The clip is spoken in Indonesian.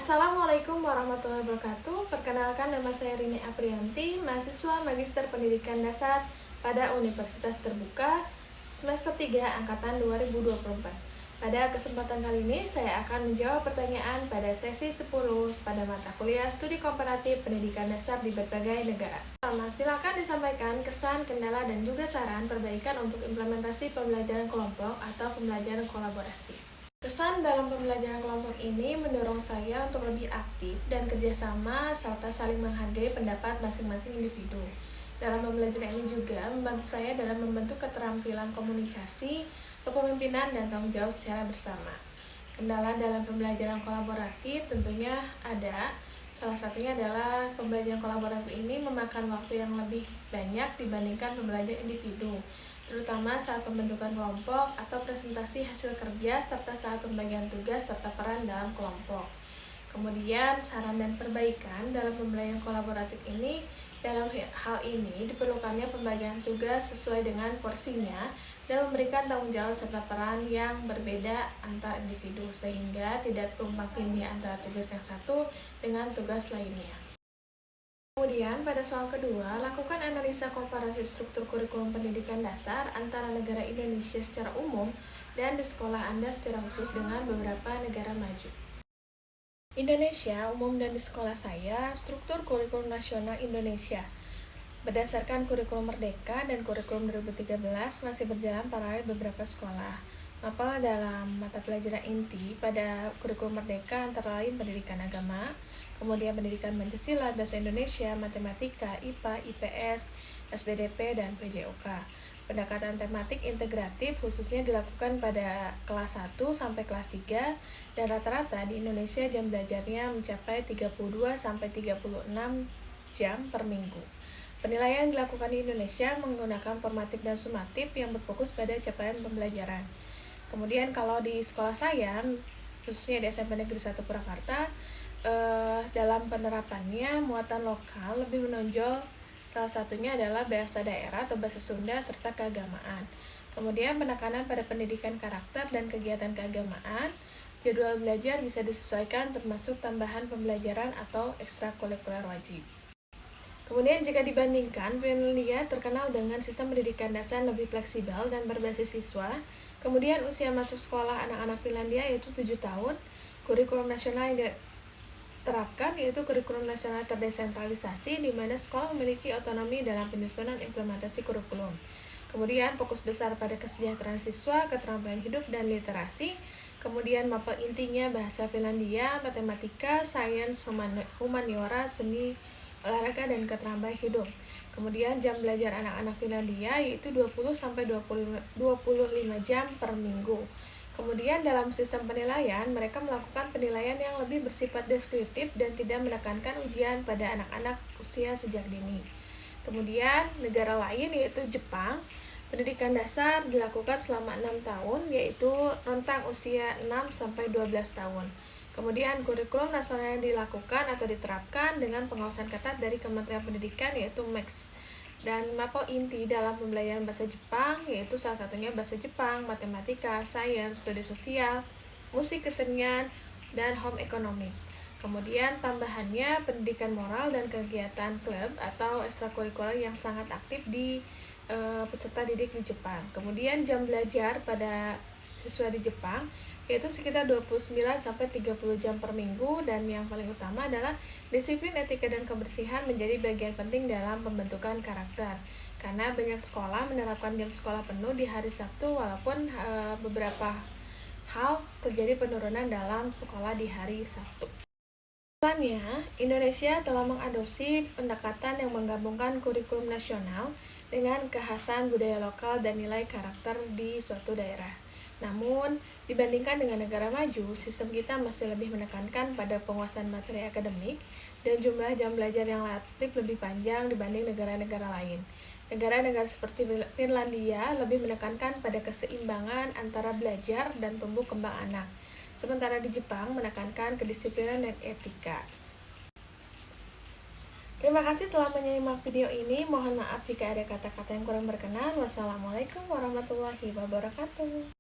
Assalamualaikum warahmatullahi wabarakatuh. Perkenalkan, nama saya Rini Aprianti, mahasiswa Magister Pendidikan Dasar pada Universitas Terbuka semester 3 angkatan 2024. Pada kesempatan kali ini saya akan menjawab pertanyaan pada sesi 10 pada mata kuliah Studi Komparatif Pendidikan Dasar di berbagai negara. Silakan disampaikan kesan, kendala, dan juga saran perbaikan untuk implementasi pembelajaran kelompok atau pembelajaran kolaborasi. Kesan dalam pembelajaran kelompok ini mendorong saya untuk lebih aktif dan kerjasama serta saling menghargai pendapat masing-masing individu. Dalam pembelajaran ini juga membantu saya dalam membentuk keterampilan komunikasi, kepemimpinan, dan tanggung jawab secara bersama. Kendala dalam pembelajaran kolaboratif tentunya ada. Salah satunya adalah pembelajaran kolaboratif ini memakan waktu yang lebih banyak dibandingkan pembelajaran individu, terutama saat pembentukan kelompok atau presentasi hasil kerja serta saat pembagian tugas serta peran dalam kelompok. Kemudian saran dan perbaikan dalam pembelajaran kolaboratif ini, dalam hal ini diperlukannya pembagian tugas sesuai dengan porsinya dan memberikan tanggung jawab serta peran yang berbeda antar individu sehingga tidak tumpang tindih antara tugas yang satu dengan tugas lainnya. Kemudian pada soal kedua, lakukan analisa komparasi struktur kurikulum pendidikan dasar antara negara Indonesia secara umum dan di sekolah Anda secara khusus dengan beberapa negara maju. Indonesia umum dan di sekolah saya, struktur kurikulum nasional Indonesia berdasarkan kurikulum Merdeka dan kurikulum 2013 masih berjalan paralel beberapa sekolah. Mapel dalam mata pelajaran inti pada kurikulum Merdeka antara lain pendidikan agama, kemudian pendidikan Pancasila, bahasa Indonesia, matematika, IPA, IPS, SBDP, dan PJOK. Pendekatan tematik integratif khususnya dilakukan pada kelas 1 sampai kelas 3 dan rata-rata di Indonesia jam belajarnya mencapai 32 sampai 36 jam per minggu. Penilaian dilakukan di Indonesia menggunakan formatif dan sumatif yang berfokus pada capaian pembelajaran. Kemudian kalau di sekolah saya, khususnya di SMP Negeri 1 Purwakarta, dalam penerapannya muatan lokal lebih menonjol, salah satunya adalah bahasa daerah atau bahasa Sunda serta keagamaan. Kemudian penekanan pada pendidikan karakter dan kegiatan keagamaan. Jadwal belajar bisa disesuaikan termasuk tambahan pembelajaran atau ekstrakurikuler wajib. Kemudian jika dibandingkan, Finlandia terkenal dengan sistem pendidikan dasar lebih fleksibel dan berbasis siswa. Kemudian usia masuk sekolah anak-anak Finlandia yaitu 7 tahun. Kurikulum nasional yang diterapkan yaitu kurikulum nasional terdesentralisasi di mana sekolah memiliki otonomi dalam penyusunan implementasi kurikulum. Kemudian fokus besar pada kesejahteraan siswa, keterampilan hidup, dan literasi. Kemudian mapel intinya bahasa Finlandia, matematika, sains, humaniora, seni, olahraga, dan keterampilan hidup. Kemudian jam belajar anak-anak Finlandia yaitu 20 sampai 25 jam per minggu. Kemudian dalam sistem penilaian, mereka melakukan penilaian yang lebih bersifat deskriptif dan tidak menekankan ujian pada anak-anak usia sejak dini. Kemudian negara lain yaitu Jepang, pendidikan dasar dilakukan selama 6 tahun yaitu rentang usia 6 sampai 12 tahun. Kemudian kurikulum nasional yang dilakukan atau diterapkan dengan pengawasan ketat dari Kementerian Pendidikan yaitu MEX. Dan mapel inti dalam pembelajaran bahasa Jepang yaitu salah satunya bahasa Jepang, matematika, sains, studi sosial, musik, kesenian, dan home economic. Kemudian tambahannya pendidikan moral dan kegiatan klub atau ekstrakurikuler yang sangat aktif di peserta didik di Jepang. Kemudian jam belajar pada siswa di Jepang yaitu sekitar 29 sampai 30 jam per minggu, dan yang paling utama adalah disiplin, etika, dan kebersihan menjadi bagian penting dalam pembentukan karakter. Karena banyak sekolah menerapkan jam sekolah penuh di hari Sabtu walaupun beberapa hal terjadi penurunan dalam sekolah di hari Sabtu. Kedepannya, Indonesia telah mengadopsi pendekatan yang menggabungkan kurikulum nasional dengan kekhasan budaya lokal dan nilai karakter di suatu daerah. Namun, dibandingkan dengan negara maju, sistem kita masih lebih menekankan pada penguasaan materi akademik dan jumlah jam belajar yang relatif lebih panjang dibanding negara-negara lain. Negara-negara seperti Finlandia lebih menekankan pada keseimbangan antara belajar dan tumbuh kembang anak, sementara di Jepang menekankan kedisiplinan dan etika. Terima kasih telah menyimak video ini. Mohon maaf jika ada kata-kata yang kurang berkenan. Wassalamualaikum warahmatullahi wabarakatuh.